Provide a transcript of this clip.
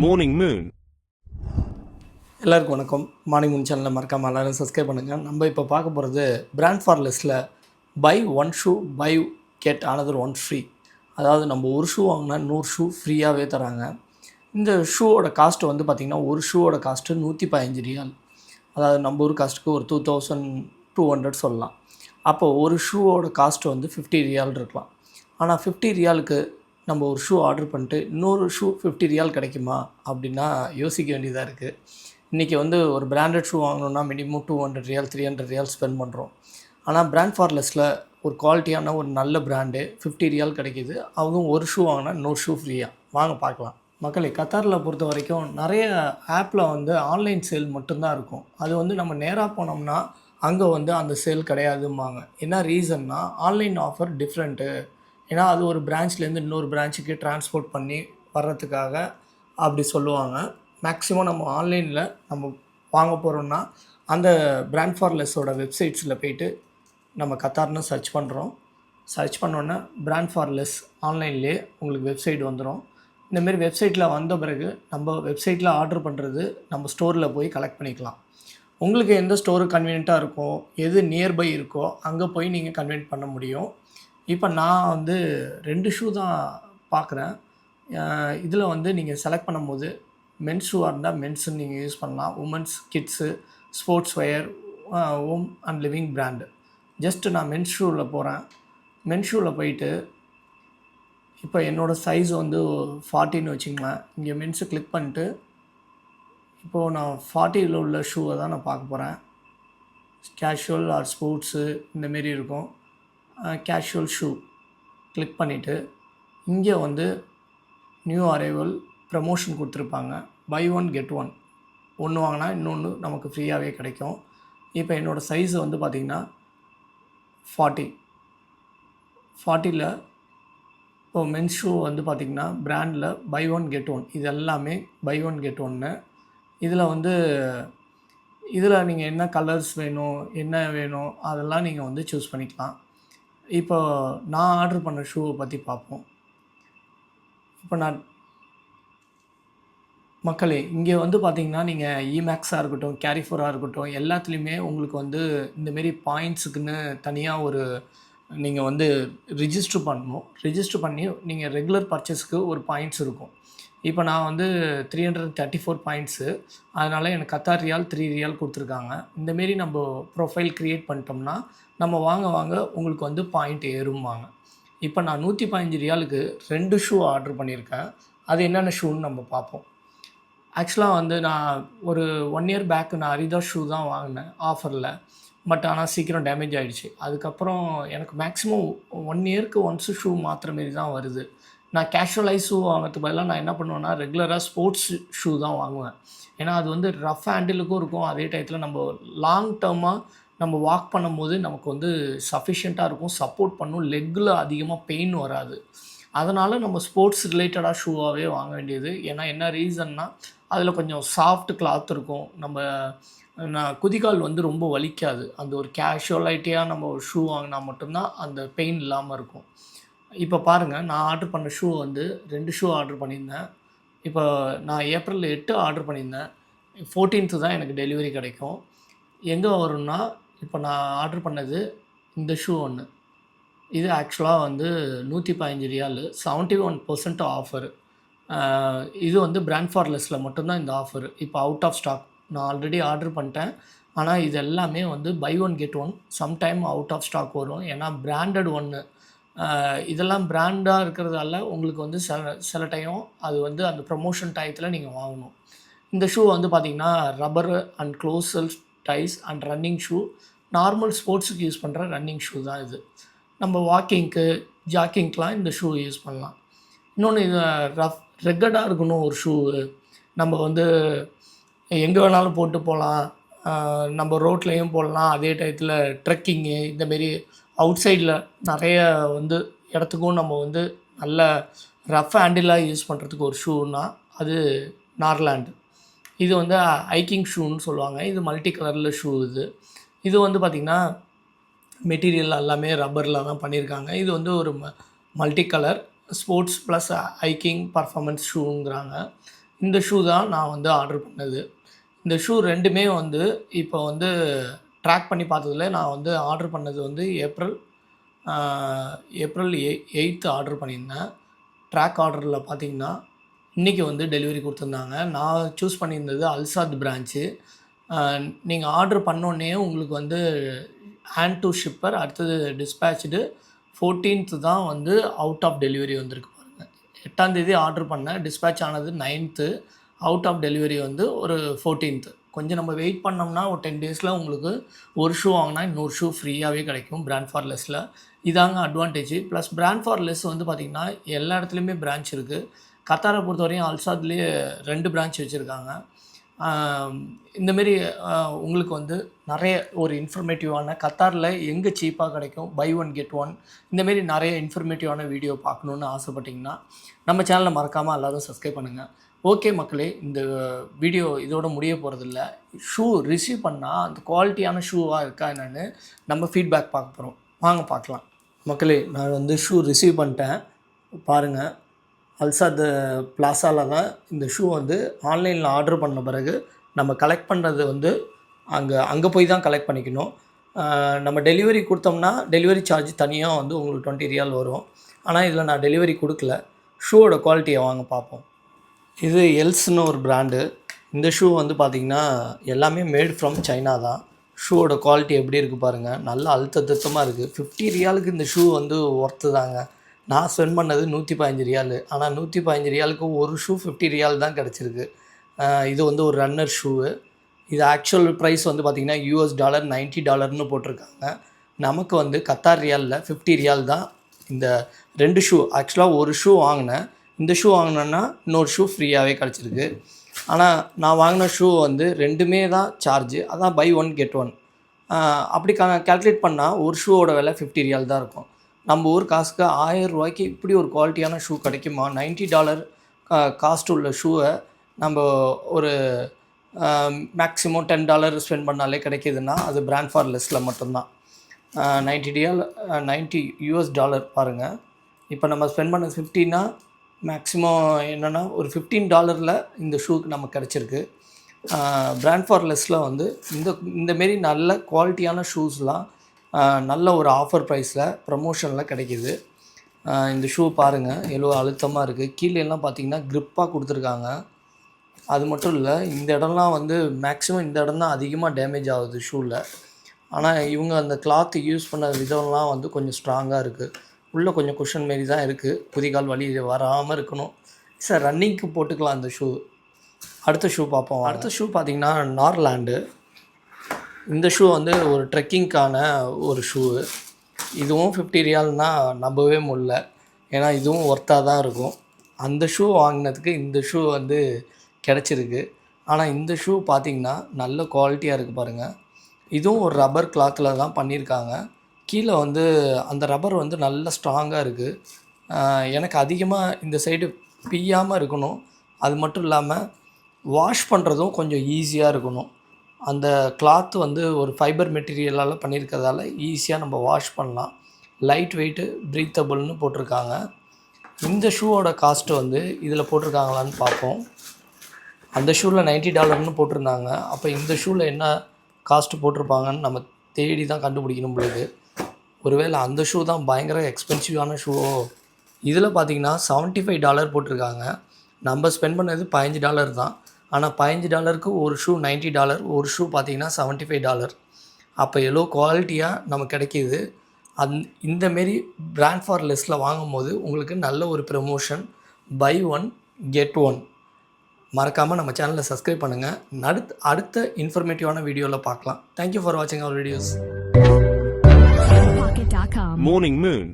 Morning Moon. எல்லாருக்கும் வணக்கம். Morning Moon சேனலில் மறக்காமல் எல்லோரும் சப்ஸ்கிரைப் பண்ணுங்கள். நம்ம இப்போ பார்க்க போகிறது பிராண்ட் ஃபார் லெஸ்ஸில் buy one shoe buy get another one free. அதாவது நம்ம ஒரு ஷூ வாங்கினா 100 ஷூ ஃப்ரீயாகவே தராங்க. இந்த ஷூவோட காஸ்ட்டு வந்து பார்த்திங்கன்னா ஒரு ஷூவோட காஸ்ட்டு 115 ரியால். அதாவது நம்ம ஊர் காஸ்ட்டுக்கு ஒரு 2200 சொல்லலாம். அப்போது ஒரு ஷூவோட காஸ்ட்டு வந்து 50 ரியால் இருக்கலாம். ஆனால் 50 ரியாலுக்கு நம்ம ஒரு ஷூ ஆர்டர் பண்ணிட்டு இன்னொரு ஷூ 50 ரியால் கிடைக்குமா அப்படின்னா யோசிக்க வேண்டியதாக இருக்குது. இன்றைக்கி வந்து ஒரு பிராண்டட் ஷூ வாங்கணுன்னா மினிமம் 200 ரியால் 300 ரியால் ஸ்பெண்ட் பண்ணுறோம். ஆனால் பிராண்ட் ஃபார் லெஸ்ஸில் ஒரு குவாலிட்டியான ஒரு நல்ல பிராண்டு 50 ரியால் கிடைக்கிது. அதுவும் ஒரு ஷூ வாங்கினா இன்னொரு ஷூ ஃப்ரீயாக. வாங்க பார்க்கலாம். மக்களே, கத்தாரில் பொறுத்த வரைக்கும் நிறைய ஆப்பில் வந்து ஆன்லைன் சேல் மட்டும்தான் இருக்கும். அது வந்து நம்ம நேராக போனோம்னா அங்கே வந்து அந்த சேல் கிடையாதும்பாங்க. என்ன ரீசன்னா ஆன்லைன் ஆஃபர் டிஃப்ரெண்ட்டு. ஏன்னா அது ஒரு பிரான்ச்லேருந்து இன்னொரு பிரான்ச்சுக்கு ட்ரான்ஸ்போர்ட் பண்ணி வர்றதுக்காக அப்படி சொல்லுவாங்க. மேக்ஸிமம் நம்ம ஆன்லைனில் நம்ம வாங்க போகிறோம்னா அந்த பிராண்ட் ஃபார் லெஸ்ஸோட வெப்சைட்ஸில் போய்ட்டு நம்ம கத்தார்னு சர்ச் பண்ணுறோம். சர்ச் பண்ணோன்னே பிராண்ட் ஃபார் லெஸ் ஆன்லைன்லேயே உங்களுக்கு வெப்சைட் வந்துடும். இந்தமாரி வெப்சைட்டில் வந்த பிறகு நம்ம வெப்சைட்டில் ஆர்டர் பண்ணுறது நம்ம ஸ்டோரில் போய் கலெக்ட் பண்ணிக்கலாம். உங்களுக்கு எந்த ஸ்டோரு கன்வீனியண்ட்டாக இருக்கோ, எது நியர்பை இருக்கோ அங்கே போய் நீங்கள் கன்வீனியன்ட் பண்ண முடியும். இப்போ நான் வந்து 2 ஷூ தான் பார்க்குறேன். இதில் வந்து நீங்கள் செலக்ட் பண்ணும்போது மென்ஸ் ஷூவாக இருந்தால் மென்ஸுன்னு நீங்கள் யூஸ் பண்ணலாம். Women's, kids, sports where, home and living brand. Just நான் மென்ஸ் ஷூவில் போகிறேன். மென்ஸ் ஷூவில் போயிட்டு இப்போ என்னோடய சைஸ் வந்து 40ன்னு வச்சுங்களேன். இங்கே மென்ஸு கிளிக் பண்ணிட்டு இப்போது நான் 40ல் உள்ள ஷூவை தான் நான் பார்க்க போகிறேன். கேஷுவல் ஆர் ஸ்போர்ட்ஸு இந்தமாரி இருக்கும். கேஷுவல் ஷூ கிளிக் பண்ணிவிட்டு இங்கே வந்து நியூ அரைவல் ப்ரமோஷன் கொடுத்துருப்பாங்க. Buy one get one. ஒன்று வாங்கினா இன்னொன்று நமக்கு ஃப்ரீயாகவே கிடைக்கும். இப்போ என்னோடய சைஸு வந்து பார்த்திங்கன்னா 40ல் இப்போது மென்ஸ் ஷூ வந்து பார்த்திங்கன்னா பிராண்டில் பை ஒன் கெட் ஒன். இது எல்லாமே பை ஒன் கெட் ஒன்று. இதில் வந்து இதில் நீங்கள் என்ன கலர்ஸ் வேணும், என்ன வேணும் அதெல்லாம் நீங்கள் வந்து சூஸ் பண்ணிக்கலாம். இப்போ நான் ஆர்டர் பண்ண ஷூவை பற்றி பார்ப்போம். இப்போ நான் மக்களே, இங்கே வந்து பார்த்திங்கன்னா நீங்கள் இமேக்ஸாக இருக்கட்டும், கேரிஃபோராக இருக்கட்டும், எல்லாத்துலேயுமே உங்களுக்கு வந்து இந்தமாரி பாயிண்ட்ஸுக்குன்னு தனியாக ஒரு நீங்கள் வந்து ரிஜிஸ்டர் பண்ணணும். ரிஜிஸ்டர் பண்ணி நீங்கள் ரெகுலர் பர்ச்சேஸ்க்கு ஒரு பாயிண்ட்ஸ் இருக்கும். இப்போ நான் வந்து 334 பாயிண்ட்ஸு. அதனால் எனக்கு கத்தார் ரியால் 3 ரியால் கொடுத்துருக்காங்க. இந்தமாரி நம்ம ப்ரொஃபைல் க்ரியேட் பண்ணிட்டோம்னா நம்ம வாங்க உங்களுக்கு வந்து பாயிண்ட் ஏறும்பாங்க. இப்போ நான் 115 ரியாலுக்கு 2 ஷூ ஆர்டர் பண்ணியிருக்கேன். அது என்னென்ன ஷூன்னு நம்ம பார்ப்போம். ஆக்சுவலாக வந்து நான் ஒரு 1 இயர் பேக் நான் அரிதாஸ் ஷூ தான் வாங்கினேன் ஆஃபரில். பட் ஆனால் சீக்கிரம் டேமேஜ் ஆகிடுச்சு. அதுக்கப்புறம் எனக்கு மேக்ஸிமம் 1 இயருக்கு ஒன்ஸு ஷூ மாற்றுற மாரி தான் வருது. நான் கேஷுவலைஸ் ஷூ வாங்கிறதுக்கு பதிலாக நான் என்ன பண்ணுவேன்னா ரெகுலராக ஸ்போர்ட்ஸ் ஷூ தான் வாங்குவேன். ஏன்னா அது வந்து ரஃப் ஹேண்டிலுக்கும் இருக்கும். அதே டயத்தில் நம்ம லாங் டேர்மாக நம்ம வாக் பண்ணும்போது நமக்கு வந்து சஃபிஷியண்ட்டாக இருக்கும், சப்போர்ட் பண்ணும், லெக்கில் அதிகமாக பெயின் வராது. அதனால் நம்ம ஸ்போர்ட்ஸ் ரிலேட்டடாக ஷூவாகவே வாங்க வேண்டியது. ஏன்னா என்ன ரீசன்னா அதில் கொஞ்சம் சாஃப்ட் கிளாத் இருக்கும். நான் குதிகால் வந்து ரொம்ப வலிக்காது. அந்த ஒரு கேஷுவலைட்டியாக நம்ம ஒரு ஷூ வாங்கினா மட்டும்தான் அந்த பெயின் இல்லாமல் இருக்கும். இப்போ பாருங்கள், நான் ஆர்டர் பண்ண ஷூ வந்து 2 ஷூ ஆர்டர் பண்ணியிருந்தேன். இப்போ நான் ஏப்ரல் 8 ஆர்டர் பண்ணியிருந்தேன். 14th தான் எனக்கு டெலிவரி கிடைக்கும். எங்கே வரும்னா இப்போ நான் ஆர்டர் பண்ணது இந்த ஷூ ஒன்று. இது ஆக்சுவலாக வந்து 115 ரியால், 71% ஆஃபரு. இது வந்து பிராண்ட் ஃபார் லெஸ்ஸில் மட்டும்தான் இந்த ஆஃபரு. இப்போ அவுட் ஆஃப் ஸ்டாக். நான் ஆல்ரெடி ஆர்டர் பண்ணிட்டேன். ஆனால் இது எல்லாமே வந்து பை ஒன் கெட் ஒன். சம்டைம் அவுட் ஆஃப் ஸ்டாக் வரும். ஏன்னா பிராண்டட் ஒன்று. இதெல்லாம் பிராண்டாக இருக்கிறதால உங்களுக்கு வந்து சில டைம் அது வந்து அந்த ப்ரமோஷன் டயத்தில் நீங்கள் வாங்கணும். இந்த ஷூ வந்து பார்த்திங்கன்னா ரப்பர் அண்ட் க்ளோசல் ties and running shoe. Normal ஸ்போர்ட்ஸுக்கு யூஸ் பண்ணுற ரன்னிங் ஷூ தான் இது. நம்ம வாக்கிங்க்கு, ஜாக்கிங்க்கெலாம் இந்த ஷூ யூஸ் பண்ணலாம். இன்னொன்று இது ரெக்கடாக இருக்கணும் ஒரு ஷூ. நம்ம வந்து எங்கே வேணாலும் போட்டு போகலாம். நம்ம ரோட்லேயும் போடலாம். அதே டயத்தில் ட்ரெக்கிங்கு இந்தமாரி அவுட் சைடில் நிறைய வந்து இடத்துக்கும் நம்ம வந்து நல்ல ரஃப் ஹேண்டிலாக யூஸ் பண்ணுறதுக்கு ஒரு ஷூன்னா அது நார்லாண்டு. இது வந்து ஹைக்கிங் ஷூன்னு சொல்லுவாங்க. இது மல்டி கலரில் ஷூ. இது வந்து பார்த்திங்கன்னா மெட்டீரியல் எல்லாமே ரப்பரில் தான் பண்ணியிருக்காங்க. இது வந்து ஒரு multi colour sports plus hiking performance ஷூங்கிறாங்க. இந்த ஷூ தான் நான் வந்து ஆர்டர் பண்ணது. இந்த ஷூ 2மே வந்து இப்போ வந்து ட்ராக் பண்ணி பார்த்ததுல நான் வந்து ஆர்டர் பண்ணது வந்து ஏப்ரல் 8 ஆர்டர் பண்ணியிருந்தேன். ட்ராக் ஆர்டரில் பார்த்தீங்கன்னா, இன்றைக்கி வந்து டெலிவரி கொடுத்துருந்தாங்க. நான் சூஸ் பண்ணியிருந்தது அல்சாத் பிரான்ச்சு. நீங்கள் ஆர்டர் பண்ணோன்னே உங்களுக்கு வந்து ஹேண்ட் டு ஷிப்பர், அடுத்தது டிஸ்பேட்ச்டு 14th தான் வந்து அவுட் ஆஃப் டெலிவரி வந்திருக்கு பாருங்கள். 8ஆம் தேதி ஆர்டர் பண்ணேன், டிஸ்பேட்ச் ஆனது 9th, அவுட் ஆஃப் டெலிவரி வந்து ஒரு 14th. கொஞ்சம் நம்ம வெயிட் பண்ணோம்னா ஒரு 10 டேஸில் உங்களுக்கு ஒரு ஷூ வாங்கினா இன்னொரு ஷூ ஃப்ரீயாகவே கிடைக்கும் பிராண்ட் ஃபார் லெஸ்ஸில். இதாங்க advantage. Plus brand for less வந்து பார்த்திங்கன்னா எல்லா இடத்துலையுமே பிரான்ச் இருக்குது. கத்தாரை பொறுத்தவரையும் அல்சாத்லேயே 2 பிரான்ச் வச்சுருக்காங்க. இந்தமாரி உங்களுக்கு வந்து நிறைய ஒரு இன்ஃபர்மேட்டிவான கத்தாரில் எங்கே சீப்பாக கிடைக்கும், பை ஒன் கெட் ஒன், இந்தமாரி நிறைய இன்ஃபர்மேட்டிவான வீடியோ பார்க்கணுன்னு ஆசைப்பட்டிங்கன்னா நம்ம சேனலை மறக்காமல் எல்லோரும் சப்ஸ்கிரைப் பண்ணுங்கள். ஓகே மக்களே, இந்த வீடியோ இதோட முடிய போகிறதில்ல. ஷூ ரிசீவ் பண்ணால் அந்த குவாலிட்டியான ஷூவாக இருக்கா என்னென்னு நம்ம ஃபீட்பேக் பார்க்க போகிறோம். வாங்க பார்க்கலாம். மக்களே, நான் வந்து ஷூ ரிசீவ் பண்ணிட்டேன். பாருங்கள், அல்சாத் பிளாசாவில் தான் இந்த ஷூ வந்து ஆன்லைனில் ஆர்டர் பண்ண பிறகு நம்ம கலெக்ட் பண்ணுறது வந்து அங்கே போய் தான் கலெக்ட் பண்ணிக்கணும். நம்ம டெலிவரி கொடுத்தோம்னா டெலிவரி சார்ஜ் தனியாக வந்து உங்களுக்கு 20 ரியால் வரும். ஆனால் இதில் நான் டெலிவரி கொடுக்கல. ஷூவோட குவாலிட்டியை வாங்க பார்ப்போம். இது எல்ஸ்னு ஒரு பிராண்டு. இந்த ஷூ வந்து பார்த்திங்கன்னா எல்லாமே மேட் ஃப்ரம் சைனா தான். ஷூவோட குவாலிட்டி எப்படி இருக்குது பாருங்கள், நல்லா அழுத்தமாக இருக்குது. 50 ரியாலுக்கு இந்த ஷூ வந்து ஒர்த்து தாங்க. நான் ஸ்பெண்ட் பண்ணது 115 ரியாலு. ஆனால் 115 ரியாலுக்கு ஒரு ஷூ 50 ரியால் தான் கிடச்சிருக்கு. இது வந்து ஒரு ரன்னர் ஷூவு. இது ஆக்சுவல் ப்ரைஸ் வந்து பார்த்திங்கன்னா $90 போட்டிருக்காங்க. நமக்கு வந்து கத்தார் ரியாலில் 50 ரியால் தான். இந்த 2 ஷூ ஆக்சுவலாக ஒரு ஷூ வாங்கினேன். இந்த ஷூ வாங்கினேன்னா இன்னொரு ஷூ ஃப்ரீயாகவே கிடச்சிருக்கு. ஆனால் நான் வாங்கின ஷூ வந்து 2மே தான் சார்ஜு. அதான் பை ஒன் கெட் ஒன். அப்படி கால்குலேட் பண்ணால் ஒரு ஷூவோட விலை 50 ரியால் தான் இருக்கும். நம்ம ஊர் காசுக்கு 1000 ரூபாய்க்கு இப்படி ஒரு குவாலிட்டியான ஷூ கிடைக்குமா? $90 காஸ்ட் உள்ள ஷூவை நம்ம ஒரு மேக்ஸிமம் $10 ஸ்பெண்ட் பண்ணாலே கிடைக்கிதுன்னா அது பிராண்ட் ஃபார் லெஸ்ஸில் மட்டும்தான். $90 பாருங்கள். இப்போ நம்ம ஸ்பெண்ட் பண்ண 50னா மேக்ஸிமம் என்னென்னா ஒரு $15 இந்த ஷூக்கு நமக்கு கிடச்சிருக்கு. பிராண்ட் ஃபார் லெஸ்ஸில் வந்து இந்தமாரி நல்ல குவாலிட்டியான ஷூஸ்லாம் நல்ல ஒரு ஆஃபர் ப்ரைஸில் ப்ரமோஷனில் கிடைக்கிது. இந்த ஷூ பாருங்கள் எவ்வளோ அழுத்தமாக இருக்குது. கீழேலாம் பார்த்திங்கன்னா க்ரிப்பாக கொடுத்துருக்காங்க. அது மட்டும் இல்லை, இந்த இடம்லாம் வந்து மேக்ஸிமம் இந்த இடம் தான் அதிகமாக டேமேஜ் ஆகுது ஷூவில். ஆனால் இவங்க அந்த கிளாத் யூஸ் பண்ண விதம்லாம் வந்து கொஞ்சம் ஸ்ட்ராங்காக இருக்குது. உள்ளே கொஞ்சம் குஷன் மாரி தான் இருக்குது. குதிகால் வலி வராமல் இருக்கணும். சார் ரன்னிங்க்கு போட்டுக்கலாம் இந்த ஷூ. அடுத்த ஷூ பார்ப்போம். அடுத்த ஷூ பார்த்திங்கன்னா நார்லாண்டு. இந்த ஷூ வந்து ஒரு ட்ரெக்கிங்க்கான ஒரு ஷூவு. இதுவும் 50 ரியால்னா நம்பவே முடியல. ஏன்னா இதுவும் ஒர்த்தாக தான் இருக்கும். அந்த ஷூ வாங்கினதுக்கு இந்த ஷூ வந்து கிடச்சிருக்கு. ஆனால் இந்த ஷூ பார்த்திங்கன்னா நல்ல குவாலிட்டியாக இருக்குது பாருங்கள். இதுவும் ஒரு ரப்பர் கிளாத்தில் தான் பண்ணியிருக்காங்க. கீழே வந்து அந்த ரப்பர் வந்து நல்ல ஸ்ட்ராங்காக இருக்குது. எனக்கு அதிகமாக இந்த சைடு பிய்யாமல் இருக்கணும். அது மட்டும் இல்லாமல் வாஷ் பண்ணுறதும் கொஞ்சம் ஈஸியாக இருக்கணும். அந்த கிளாத் வந்து ஒரு ஃபைபர் மெட்டீரியலால் பண்ணியிருக்கிறதால ஈஸியாக நம்ம வாஷ் பண்ணலாம். லைட் வெயிட்டு, ப்ரீத்தபிள்னு போட்டிருக்காங்க. இந்த ஷூவோட காஸ்ட்டு வந்து இதில் போட்டிருக்காங்களான்னு பார்ப்போம். அந்த ஷூவில் $90 போட்டிருந்தாங்க. அப்போ இந்த ஷூவில் என்ன காஸ்ட்டு போட்டிருப்பாங்கன்னு நம்ம தேடி தான் கண்டுபிடிக்கணும் பொழுது. ஒருவேளை அந்த ஷூ தான் பயங்கர எக்ஸ்பென்சிவான ஷூவோ. இதில் பார்த்திங்கன்னா $75 போட்டிருக்காங்க. நம்ம ஸ்பெண்ட் பண்ணது $15 தான். ஆனால் $15க்கு ஒரு ஷூ $90, ஒரு ஷூ பார்த்திங்கன்னா $75. அப்போ எவ்வளோ குவாலிட்டியாக நமக்கு கிடைக்கிது. இந்தமாரி பிராண்ட் ஃபார் லெஸ்ஸில் வாங்கும்போது உங்களுக்கு நல்ல ஒரு promotion, buy one get one. மறக்காமல் நம்ம சேனலை சப்ஸ்கிரைப் பண்ணுங்கள். அடுத்த இன்ஃபர்மேட்டிவான வீடியோவில் பார்க்கலாம். தேங்க்யூ ஃபார் வாட்சிங் அவர் வீடியோஸ். Morning Moon.